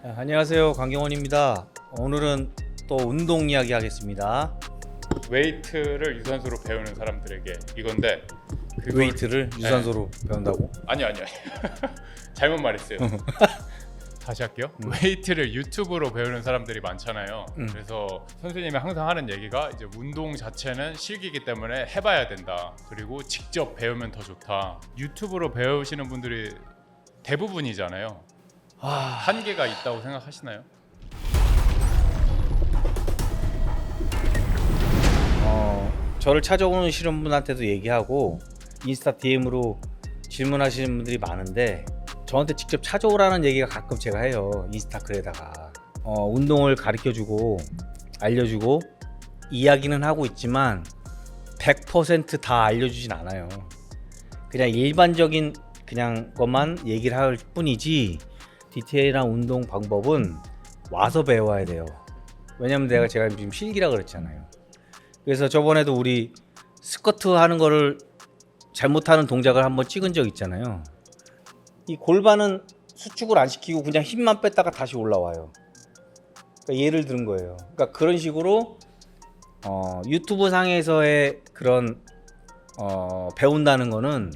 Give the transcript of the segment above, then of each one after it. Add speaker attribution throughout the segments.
Speaker 1: 안녕하세요, 강경원입니다. 오늘은 또 운동 이야기 하겠습니다.
Speaker 2: 웨이트를 유산소로 배우는 사람들에게 이건데
Speaker 1: 웨이트를 유산소로 배운다고?
Speaker 2: 아니요 잘못 말했어요. 다시 할게요. 웨이트를 유튜브로 배우는 사람들이 많잖아요. 그래서 선생님이 항상 하는 얘기가 이제 운동 자체는 실기이기 때문에 해봐야 된다. 그리고 직접 배우면 더 좋다. 유튜브로 배우시는 분들이 대부분이잖아요. 한계가 있다고 생각하시나요?
Speaker 1: 저를 찾아오시는 분한테도 얘기하고 인스타 DM으로 질문하시는 분들이 많은데 저한테 직접 찾아오라는 얘기가 가끔 제가 해요. 인스타 글에다가 운동을 가르쳐주고 알려주고 이야기는 하고 있지만 100%다 알려주진 않아요. 그냥 일반적인 그냥 것만 얘기를 할 뿐이지 디테일한 운동 방법은 와서 배워야 돼요. 왜냐면 제가 지금 실기라 그랬잖아요. 그래서 저번에도 우리 스쿼트 하는 거를 잘못하는 동작을 한번 찍은 적 있잖아요. 이 골반은 수축을 안 시키고 그냥 힘만 뺐다가 다시 올라와요. 그러니까 예를 들은 거예요. 그러니까 그런 식으로 유튜브 상에서의 그런 배운다는 거는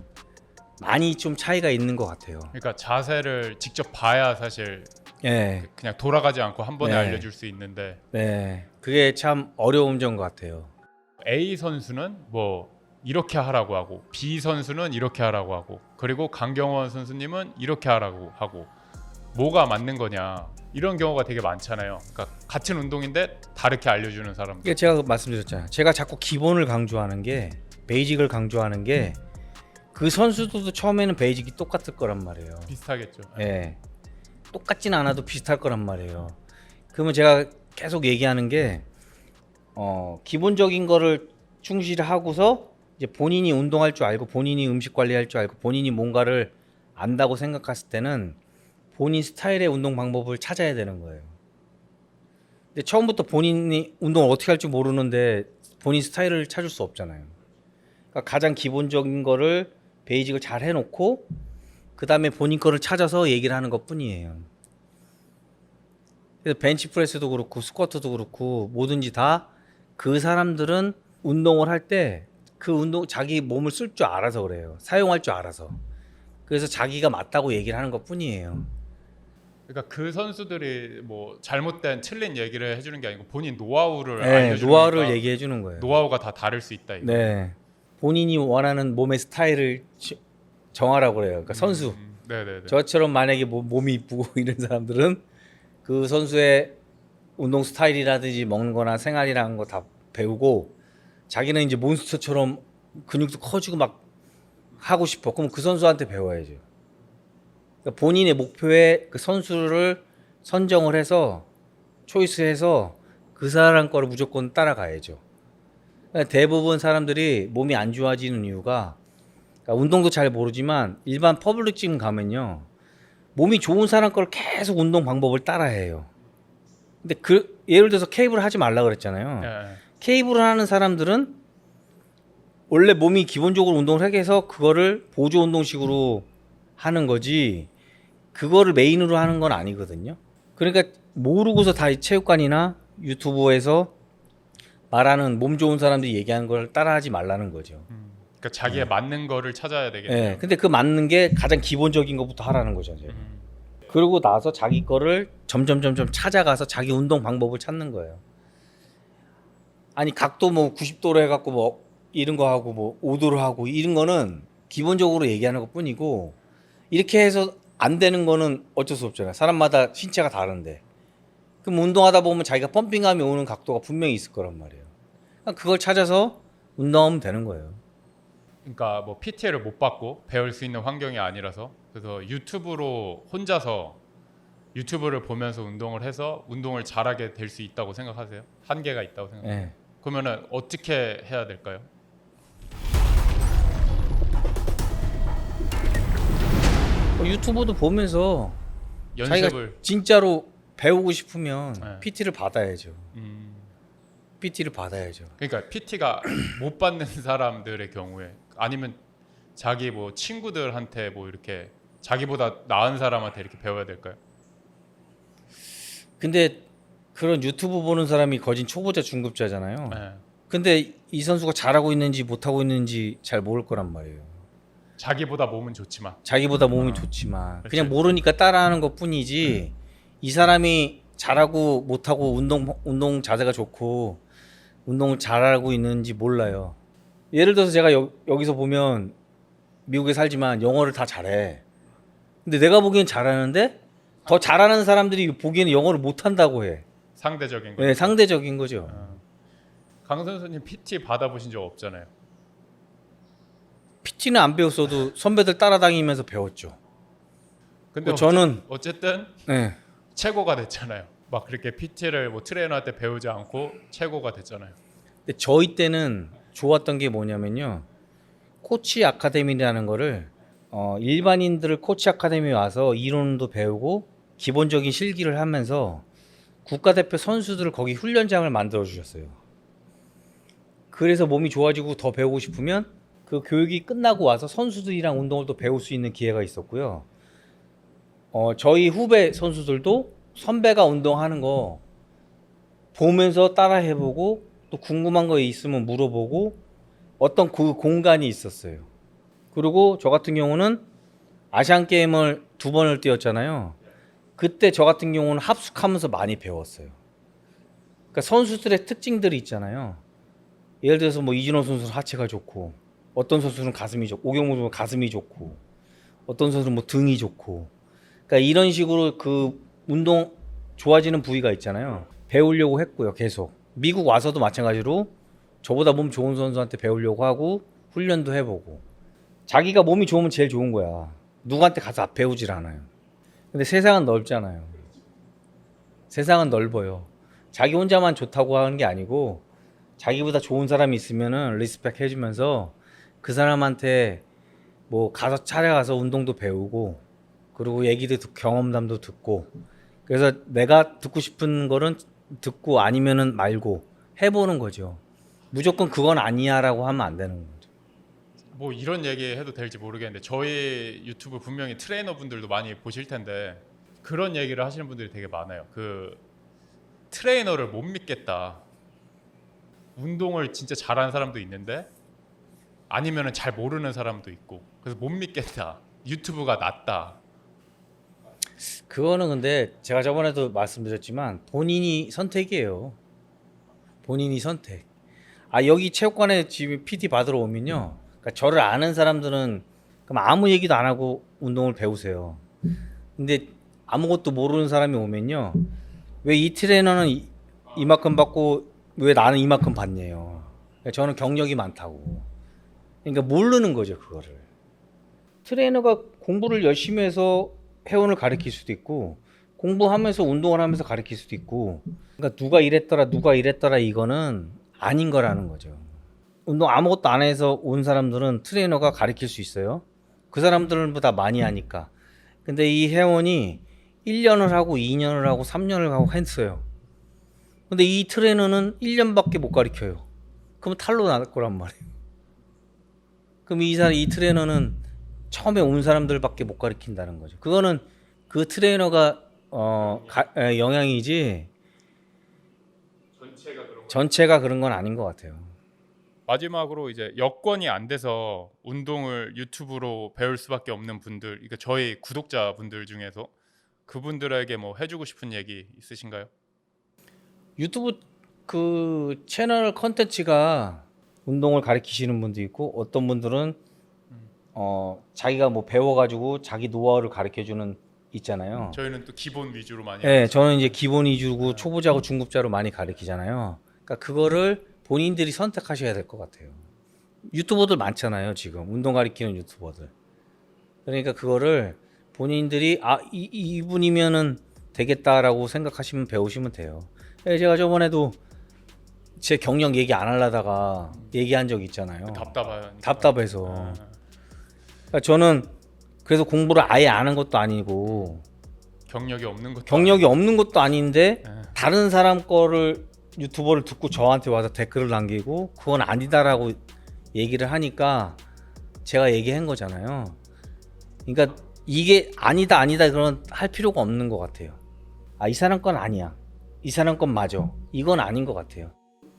Speaker 1: 많이 좀 차이가 있는 것 같아요.
Speaker 2: 그러니까 자세를 직접 봐야 사실
Speaker 1: 예.
Speaker 2: 그냥 돌아가지 않고 한 번에
Speaker 1: 네.
Speaker 2: 알려줄 수 있는데
Speaker 1: 네. 그게 참 어려운 점 같아요.
Speaker 2: A 선수는 뭐 이렇게 하라고 하고 B 선수는 이렇게 하라고 하고 그리고 강경원 선수님은 이렇게 하라고 하고 뭐가 맞는 거냐 이런 경우가 되게 많잖아요. 그러니까 같은 운동인데 다르게 알려주는 사람들.
Speaker 1: 이게 제가 말씀드렸잖아요. 제가 자꾸 기본을 강조하는 게 베이직을 강조하는 게 그 선수들도 처음에는 베이직이 똑같을 거란 말이에요.
Speaker 2: 비슷하겠죠.
Speaker 1: 예. 똑같진 않아도 비슷할 거란 말이에요. 그러면 제가 계속 얘기하는 게 기본적인 거를 충실하고서 이제 본인이 운동할 줄 알고 본인이 음식 관리할 줄 알고 본인이 뭔가를 안다고 생각했을 때는 본인 스타일의 운동 방법을 찾아야 되는 거예요. 근데 처음부터 본인이 운동을 어떻게 할지 모르는데 본인 스타일을 찾을 수 없잖아요. 그러니까 가장 기본적인 거를 베이직을 잘 해놓고 그 다음에 본인 거를 찾아서 얘기를 하는 것 뿐이에요. 그래서 벤치프레스도 그렇고 스쿼트도 그렇고 뭐든지 다 그 사람들은 운동을 할 때 그 운동 자기 몸을 쓸 줄 알아서 그래요. 사용할 줄 알아서. 그래서 자기가 맞다고 얘기를 하는 것 뿐이에요.
Speaker 2: 그러니까 그 선수들이 뭐 잘못된 틀린 얘기를 해주는 게 아니고 본인 노하우를
Speaker 1: 네,
Speaker 2: 알려주니까
Speaker 1: 노하우를 얘기해 주는 거예요.
Speaker 2: 노하우가 다 다를 수 있다. 이거.
Speaker 1: 네, 본인이 원하는 몸의 스타일을 정하라고 그래요. 그러니까 선수.
Speaker 2: 네네네.
Speaker 1: 저처럼 만약에 몸이 이쁘고 이런 사람들은 그 선수의 운동 스타일이라든지 먹는 거나 생활이라는 거 다 배우고 자기는 이제 몬스터처럼 근육도 커지고 막 하고 싶어. 그럼 그 선수한테 배워야죠. 그러니까 본인의 목표에 그 선수를 선정을 해서 초이스해서 그 사람 거를 무조건 따라가야죠. 그러니까 대부분 사람들이 몸이 안 좋아지는 이유가 그러니까 운동도 잘 모르지만 일반 퍼블릭짐 가면요. 몸이 좋은 사람 걸 계속 운동 방법을 따라해요. 근데 예를 들어서 케이블을 하지 말라 그랬잖아요.
Speaker 2: 네.
Speaker 1: 케이블을 하는 사람들은 원래 몸이 기본적으로 운동을 하게 해서 그거를 보조 운동식으로 하는 거지 그거를 메인으로 하는 건 아니거든요. 그러니까 모르고서 다 체육관이나 유튜브에서 말하는 몸 좋은 사람들이 얘기하는 걸 따라하지 말라는 거죠.
Speaker 2: 그러니까 자기에 맞는 거를 찾아야 되겠네요.
Speaker 1: 네, 근데 그 맞는 게 가장 기본적인 것부터 하라는 거죠. 이제. 그러고 나서 자기 거를 점점 찾아가서 자기 운동 방법을 찾는 거예요. 아니 각도 뭐 90도로 해갖고 뭐 이런 거 하고 뭐 5도로 하고 이런 거는 기본적으로 얘기하는 것 뿐이고 이렇게 해서 안 되는 거는 어쩔 수 없잖아요. 사람마다 신체가 다른데. 그럼 운동하다 보면 자기가 펌핑감이 오는 각도가 분명히 있을 거란 말이에요. 그러니까 그걸 찾아서 운동하면 되는 거예요.
Speaker 2: 그러니까 뭐 PT를 못 받고 배울 수 있는 환경이 아니라서 그래서 유튜브로 혼자서 유튜브를 보면서 운동을 해서 운동을 잘하게 될 수 있다고 생각하세요? 한계가 있다고 생각하세요?
Speaker 1: 네.
Speaker 2: 그러면은 어떻게 해야 될까요?
Speaker 1: 유튜브도 보면서 자기가
Speaker 2: 연습을
Speaker 1: 진짜로 배우고 싶으면
Speaker 2: 네.
Speaker 1: PT를 받아야죠. PT를 받아야죠.
Speaker 2: 그러니까 PT가 못 받는 사람들의 경우에 아니면 자기 뭐 친구들한테 뭐 이렇게 자기보다 나은 사람한테 이렇게 배워야 될까요?
Speaker 1: 근데 그런 유튜브 보는 사람이 거진 초보자 중급자잖아요.
Speaker 2: 네.
Speaker 1: 근데 이 선수가 잘하고 있는지 못하고 있는지 잘 모를 거란 말이에요.
Speaker 2: 자기보다 몸은 좋지만.
Speaker 1: 자기보다 몸이 좋지만
Speaker 2: 그치.
Speaker 1: 그냥 모르니까 따라하는 것뿐이지 이 사람이 잘하고 못하고 운동 자세가 좋고 운동을 잘하고 있는지 몰라요. 예를 들어서 제가 여기서 보면 미국에 살지만 영어를 다 잘해. 근데 내가 보기엔 잘하는데 더 잘하는 사람들이 보기에는 영어를 못한다고 해.
Speaker 2: 상대적인 거.
Speaker 1: 네, 상대적인 거죠.
Speaker 2: 강 선수님 PT 받아보신 적 없잖아요.
Speaker 1: PT는 안 배웠어도 선배들 따라다니면서 배웠죠.
Speaker 2: 근데
Speaker 1: 저는
Speaker 2: 어쨌든
Speaker 1: 네.
Speaker 2: 최고가 됐잖아요. 막 그렇게 PT를 뭐 트레이너한테 배우지 않고 최고가 됐잖아요.
Speaker 1: 근데 저희 때는 좋았던 게 뭐냐면요. 코치 아카데미라는 거를 일반인들을 코치 아카데미 와서 이론도 배우고 기본적인 실기를 하면서 국가대표 선수들을 거기 훈련장을 만들어 주셨어요. 그래서 몸이 좋아지고 더 배우고 싶으면 그 교육이 끝나고 와서 선수들이랑 운동을 또 배울 수 있는 기회가 있었고요. 저희 후배 선수들도 선배가 운동하는 거 보면서 따라 해보고 또 궁금한 거 있으면 물어보고 어떤 그 공간이 있었어요. 그리고 저 같은 경우는 아시안 게임을 2번을 뛰었잖아요. 그때 저 같은 경우는 합숙하면서 많이 배웠어요. 그러니까 선수들의 특징들이 있잖아요. 예를 들어서 뭐 이진호 선수는 하체가 좋고, 어떤 선수는 가슴이 좋고, 오경무 선수는 가슴이 좋고, 어떤 선수는 뭐 등이 좋고. 그러니까 이런 식으로 그 운동 좋아지는 부위가 있잖아요. 배우려고 했고요, 계속. 미국 와서도 마찬가지로 저보다 몸 좋은 선수한테 배우려고 하고 훈련도 해보고. 자기가 몸이 좋으면 제일 좋은 거야. 누구한테 가서 배우질 않아요. 근데 세상은 넓잖아요. 세상은 넓어요. 자기 혼자만 좋다고 하는 게 아니고 자기보다 좋은 사람이 있으면은 리스펙 해주면서 그 사람한테 뭐 가서 찾아가서 운동도 배우고 그리고 얘기도 듣고 경험담도 듣고 그래서 내가 듣고 싶은 거는 듣고 아니면은 말고 해보는 거죠. 무조건 그건 아니야라고 하면 안 되는 거죠.
Speaker 2: 뭐 이런 얘기 해도 될지 모르겠는데 저희 유튜브 분명히 트레이너 분들도 많이 보실 텐데 그런 얘기를 하시는 분들이 되게 많아요. 그 트레이너를 못 믿겠다. 운동을 진짜 잘하는 사람도 있는데 아니면은 잘 모르는 사람도 있고 그래서 못 믿겠다. 유튜브가 낫다.
Speaker 1: 그거는 근데 제가 저번에도 말씀드렸지만 본인이 선택이에요. 본인이 선택. 여기 체육관에 지금 PT 받으러 오면요. 그러니까 저를 아는 사람들은 그럼 아무 얘기도 안 하고 운동을 배우세요. 근데 아무것도 모르는 사람이 오면요. 왜 이 트레이너는 이만큼 받고 왜 나는 이만큼 받냐요. 그러니까 저는 경력이 많다고. 그러니까 모르는 거죠, 그거를. 트레이너가 공부를 열심히 해서 회원을 가르칠 수도 있고 공부하면서 운동을 하면서 가르칠 수도 있고 그러니까 누가 이랬더라 이거는 아닌 거라는 거죠. 운동 아무것도 안 해서 온 사람들은 트레이너가 가르칠 수 있어요. 그 사람들보다 많이 하니까. 근데 이 회원이 1년을 하고 2년을 하고 3년을 하고 했어요. 근데 이 트레이너는 1년밖에 못 가르쳐요. 그럼 탈로 날 거란 말이에요. 그럼 이 트레이너는 처음에 온 사람들밖에 못 가르친다는 거죠. 그거는 그 트레이너가 영향이지 전체가 그런 건 아닌 것 같아요.
Speaker 2: 마지막으로 이제 여건이 안 돼서 운동을 유튜브로 배울 수밖에 없는 분들, 그러니까 저희 구독자분들 중에서 그분들에게 뭐 해주고 싶은 얘기 있으신가요?
Speaker 1: 유튜브 그 채널 컨텐츠가 운동을 가르치시는 분도 있고 어떤 분들은 자기가 뭐 배워가지고 자기 노하우를 가르쳐주는 있잖아요.
Speaker 2: 저희는 또 기본 위주로 많이.
Speaker 1: 네, 저는 이제 기본 위주고 초보자고 중급자로 많이 가르치잖아요. 그러니까 그거를 본인들이 선택하셔야 될 것 같아요. 유튜버들 많잖아요, 지금 운동 가르치는 유튜버들. 그러니까 그거를 본인들이 이분이면은 되겠다라고 생각하시면 배우시면 돼요. 제가 저번에도 제 경력 얘기 안 하려다가 얘기한 적 있잖아요. 답답해서. 그러니까 저는 그래서 공부를 아예 안 한 것도 아니고
Speaker 2: 경력이 없는 것도
Speaker 1: 아닌데 다른 사람 거를 유튜버를 듣고 저한테 와서 댓글을 남기고 그건 아니다라고 얘기를 하니까 제가 얘기한 거잖아요. 그러니까 이게 아니다 그런 할 필요가 없는 것 같아요. 아, 이 사람 건 아니야, 이 사람 건 맞아, 이건 아닌 것 같아요.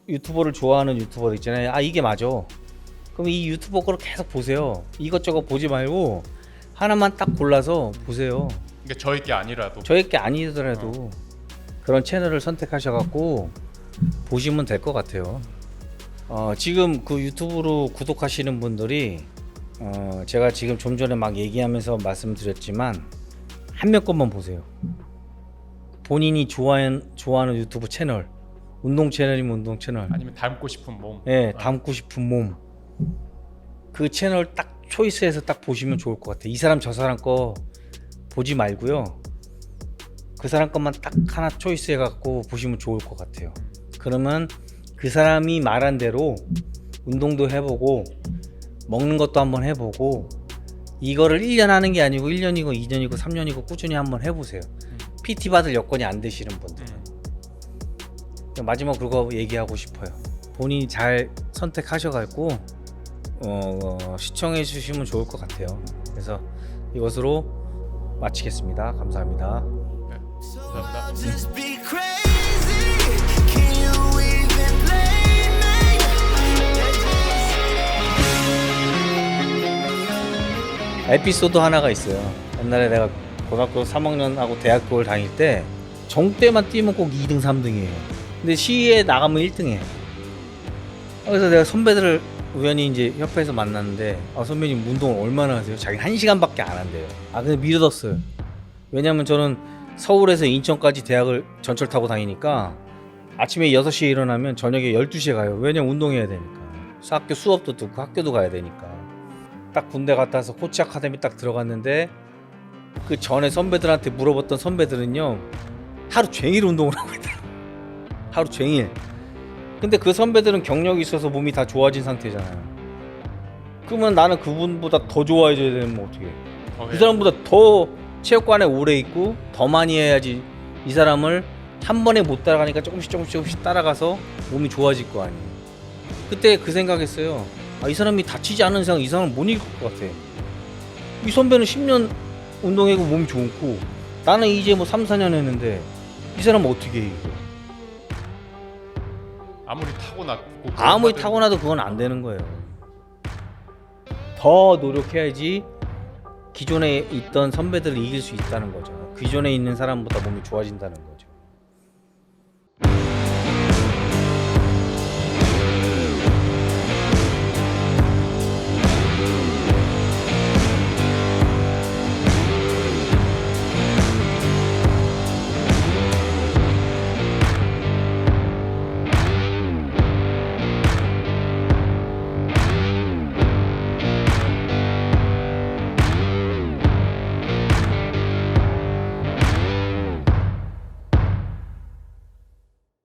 Speaker 1: 유튜버를 좋아하는 유튜버들 있잖아요. 아, 이게 맞아. 그럼 이 유튜버 거를 계속 보세요. 이것저것 보지 말고 하나만 딱 골라서 보세요.
Speaker 2: 그러니까 저희 게 아니라도.
Speaker 1: 저의 게 아니더라도 그런 채널을 선택하셔갖고 보시면 될 것 같아요. 지금 그 유튜브로 구독하시는 분들이 제가 지금 좀 전에 막 얘기하면서 말씀드렸지만 한 몇 것만 보세요. 본인이 좋아하는 유튜브 채널, 운동 채널이면 운동 채널,
Speaker 2: 아니면 닮고 싶은 몸.
Speaker 1: 예, 닮고 싶은 몸, 그 채널 딱 초이스해서 딱 보시면 좋을 것 같아요. 이 사람 저 사람 거 보지 말고요, 그 사람 것만 딱 하나 초이스해 갖고 보시면 좋을 것 같아요. 그러면 그 사람이 말한 대로 운동도 해보고 먹는 것도 한번 해보고, 이거를 1년 하는 게 아니고 1년이고 2년이고 3년이고 꾸준히 한번 해보세요. PT 받을 여건이 안 되시는 분들은. 마지막 그거 얘기하고 싶어요. 본인이 잘 선택하셔가지고 시청해 주시면 좋을 것 같아요. 그래서 이것으로 마치겠습니다. 감사합니다.
Speaker 2: 네, 감사합니다.
Speaker 3: Just be crazy. Can you even blame me?
Speaker 1: 에피소드 하나가 있어요. 옛날에 내가 고등학교 3학년하고 대학교를 다닐 때 정때만 뛰면 꼭 2등 3등이에요. 근데 시위에 나가면 1등해. 그래서 내가 선배들을 우연히 이제 협회에서 만났는데, 선배님 운동을 얼마나 하세요? 자기 1시간밖에 안 한대요. 근데 믿었어요. 왜냐면 저는 서울에서 인천까지 대학을 전철 타고 다니니까 아침에 6시에 일어나면 저녁에 12시에 가요. 왜냐면 운동해야 되니까. 학교 수업도 듣고 학교도 가야 되니까. 딱 군대 갔다 와서 코치 아카데미 딱 들어갔는데, 그 전에 선배들한테 물어봤던 선배들은요, 하루 종일 운동을 하고 있더라고요. 하루 종일. 근데 그 선배들은 경력이 있어서 몸이 다 좋아진 상태잖아요. 그러면 나는 그분보다 더 좋아져야 되면 어떻게 해? 그 사람보다 더 체육관에 오래 있고 더 많이 해야지. 이 사람을 한 번에 못 따라가니까 조금씩 따라가서 몸이 좋아질 거 아니에요. 그때 그 생각했어요. 이 사람이 다치지 않은 이상 이 사람은 못 이길 것 같아. 이 선배는 10년 운동하고 몸이 좋고 나는 이제 뭐 3, 4년 했는데 이 사람은 어떻게 이겨? 아무리 타고나도 그건 안 되는 거예요. 더 노력해야지 기존에 있던 선배들을 이길 수 있다는 거죠. 기존에 있는 사람보다 몸이 좋아진다는 거죠.